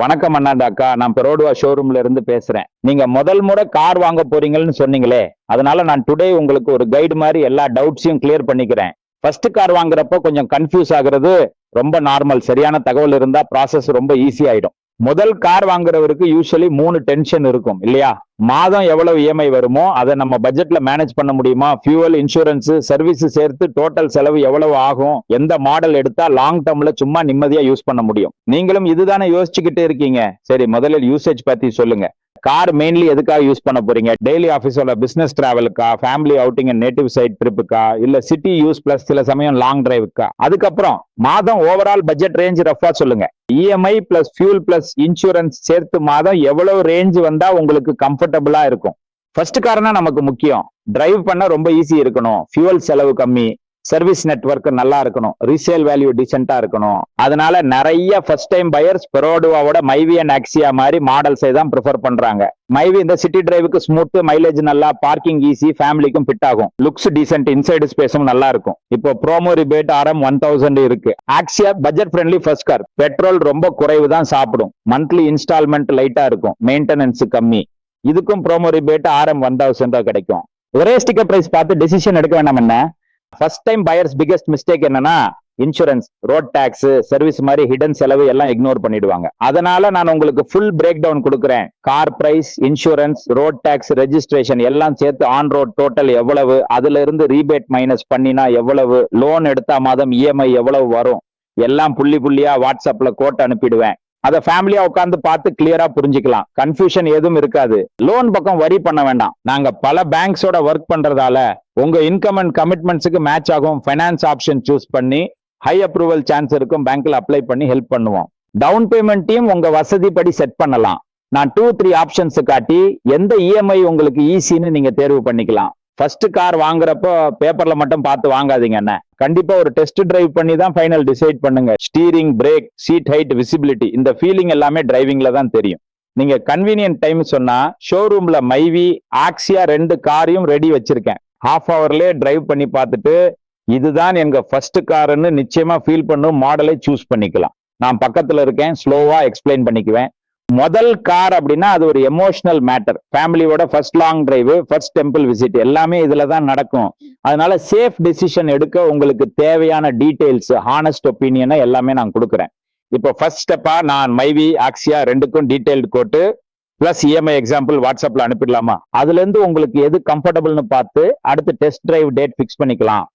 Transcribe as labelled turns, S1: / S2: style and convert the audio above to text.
S1: வணக்கம் அண்ணாண்டாக்கா, நான் பெரோடுவா ஷோரூம்ல இருந்து பேசுறேன். நீங்க முதல் முறை கார் வாங்க போறீங்கன்னு சொன்னீங்களே, அதனால நான் டுடே உங்களுக்கு ஒரு கைடு மாதிரி எல்லா டவுட்ஸையும் கிளியர் பண்ணிக்கிறேன். ஃபர்ஸ்ட் கார் வாங்குறப்ப கொஞ்சம் கன்ஃபியூஸ் ஆகுறது ரொம்ப நார்மல். சரியான தகவல் இருந்தா ப்ராசஸ் ரொம்ப ஈஸி ஆயிடும். முதல் கார் வாங்குறவருக்கு யூஸ்வலி 3 டென்ஷன் இருக்கும் இல்லையா? மாதம் எவ்வளவு இஎம்ஐ வருமோ அதை நம்ம பட்ஜெட்ல மேனேஜ் பண்ண முடியுமா, ஃபியூவல், இன்சூரன்ஸ், சர்வீஸ் சேர்த்து டோட்டல் செலவு எவ்வளவு ஆகும், எந்த மாடல் எடுத்தா லாங் டேர்ம்ல சும்மா நிம்மதியா யூஸ் பண்ண முடியும். நீங்களும் இதுதானே யோசிச்சுக்கிட்டே இருக்கீங்க. சரி, முதலில் யூசேஜ் பத்தி சொல்லுங்க. கார் மெயின்லி எதுக்காக யூஸ் பண்ண போறீங்க? டெய்லி ஆஃபீஸோட பிசினஸ் டிராவலுக்கா, family outing and native side ட்ரிப்புக்கா, இல்ல சிட்டி யூஸ் பிளஸ் சில சமயம் லாங் டிரைவுக்கா? அதுக்கப்புறம் மாதம் ஓவரால் பட்ஜெட் ரேஞ்ச் ரஃபா சொல்லுங்க. EMI plus fuel plus insurance சேர்த்து மாதம் எவ்வளவு ரேஞ்ச் வந்தா உங்களுக்கு கம்ஃபர்டபுளா இருக்கும்? ஃபர்ஸ்ட் கார்னா நமக்கு முக்கியம். டிரைவ் பண்ண ரொம்ப ஈஸி இருக்கணும், ஃபியூவல் செலவு கம்மி, சர்வீஸ் நெட்வொர்க் நல்லா இருக்கணும், ரீசேல் வேல்யூ டீசென்டா இருக்கணும். அதனால நிறைய ஃபர்ஸ்ட் டைம் பையர்ஸ் பெரோடுவாவோட மைவி அண்ட் ஆக்சியா மாதிரி மாடல்ஸை தான் ப்ரிஃபர் பண்றாங்க. மைவி இந்த சிட்டி டிரைவுக்கு ஸ்மூத், மைலேஜ் நல்லா, பார்க்கிங் ஈஸி, ஃபேமிலிக்கும் ஃபிட் ஆகும், லுக்ஸ் டீசென்ட், இன்சைடு ஸ்பேஸும் நல்லா இருக்கும். இப்போ ப்ரோமோ ரிபேட் RM 1000 இருக்கு. Axia budget friendly first car. Petrol ரொம்ப குறைவு தான் சாப்பிடும், மந்த்லி இன்ஸ்டால்மெண்ட் லைட்டா இருக்கும், மெயின்டெனன்ஸ் கம்மி. இதுக்கும் ப்ரோமோ ரிபேட் RM 1000 கிடைக்கும். ஒரே ஸ்டிக்கர் பிரைஸ் பார்த்து டெசிஷன் எடுக்க வேண்டாம். என்ன first time buyers biggest mistake என்னன்னா, இன்சூரன்ஸ், ரோட் டாக்ஸ், சர்வீஸ் மாதிரி ஹிடன் செலவு எல்லாம் இக்னோர் பண்ணிடுவாங்க. அதனால நான் உங்களுக்கு ஃபுல் பிரேக் டவுன் கொடுக்குறேன். Car price, insurance, road tax, registration எல்லாம் சேர்த்து ஆன் ரோட் டோட்டல் எவ்வளவு, அதுல இருந்து ரீபேட் மைனஸ் பண்ணினா எவ்வளவு, லோன் எடுத்தா மாதம் இஎம்ஐ எவ்வளவு வரும், எல்லாம் புள்ளி புள்ளியா வாட்ஸ்அப்ல கோட் அனுப்பிடுவேன். அதை ஃபேமிலியா உட்காந்து பார்த்து கிளியரா புரிஞ்சுக்கலாம். கன்ஃபியூஷன் எதுவும் இருக்காது. லோன் பக்கம் வரி பண்ண வேண்டாம். நாங்க பல பேங்க்ஸோட ஒர்க் பண்றதால உங்க இன்கம் அண்ட் கமிட்மெண்ட்ஸுக்கு மேட்ச் ஆகும் ஃபைனான்ஸ் ஆப்ஷன் சூஸ் பண்ணி ஹை அப்ரூவல் சான்ஸ் இருக்கும் பேங்க்ல அப்ளை பண்ணி ஹெல்ப் பண்ணுவோம். டவுன் பேமெண்ட்டையும் உங்க வசதிப்படி செட் பண்ணலாம். நான் 2-3 ஆப்ஷன்ஸ் காட்டி எந்த இஎம்ஐ உங்களுக்கு ஈஸின்னு நீங்க தேர்வு பண்ணிக்கலாம். ஃபர்ஸ்ட் கார் வாங்குறப்போ பேப்பர்ல மட்டும் பார்த்து வாங்காதீங்க. என்ன கண்டிப்பா ஒரு டெஸ்ட் டிரைவ் பண்ணி தான் ஃபைனல் டிசைட் பண்ணுங்க. Steering, brake, seat height, visibility, இந்த ஃபீலிங் எல்லாமே டிரைவிங்ல தான் தெரியும். நீங்க கன்வீனியன்ட் டைம் சொன்னா ஷோரூம்ல மைவி, ஆக்சியா 2 காரையும் ரெடி வச்சிருக்கேன். ஹாஃப் ஹவர்லயே டிரைவ் பண்ணி பார்த்துட்டு இதுதான் எங்க ஃபர்ஸ்ட் கார்னு நிச்சயமா ஃபீல் பண்ணும் மாடலை சூஸ் பண்ணிக்கலாம். நான் பக்கத்துல இருக்கேன், ஸ்லோவா எக்ஸ்பிளைன் பண்ணிக்குவேன். முதல் கார் அப்படின்னா அது ஒரு எமோஷனல் மேட்டர். ஃபேமிலியோட first long drive, first temple visit எல்லாமே இதுல தான் நடக்கும். அதனால சேஃப் டெசிஷன் எடுக்க உங்களுக்கு தேவையான டீடைல்ஸ், ஹானஸ்ட் ஒப்பீனியனை எல்லாமே நான் கொடுக்குறேன். இப்போ ஃபர்ஸ்ட் ஸ்டெப்பா நான் மைவி, ஆக்சியா 2க்கும் டீடைல்டு கோட்டு பிளஸ் இஎம்ஐ எக்ஸாம்பிள் வாட்ஸ்அப்ல அனுப்பிடலாமா? அதுல இருந்து உங்களுக்கு எது கம்ஃபர்டபுள்னு பார்த்து அடுத்து டெஸ்ட் டிரைவ் டேட் ஃபிக்ஸ் பண்ணிக்கலாம்.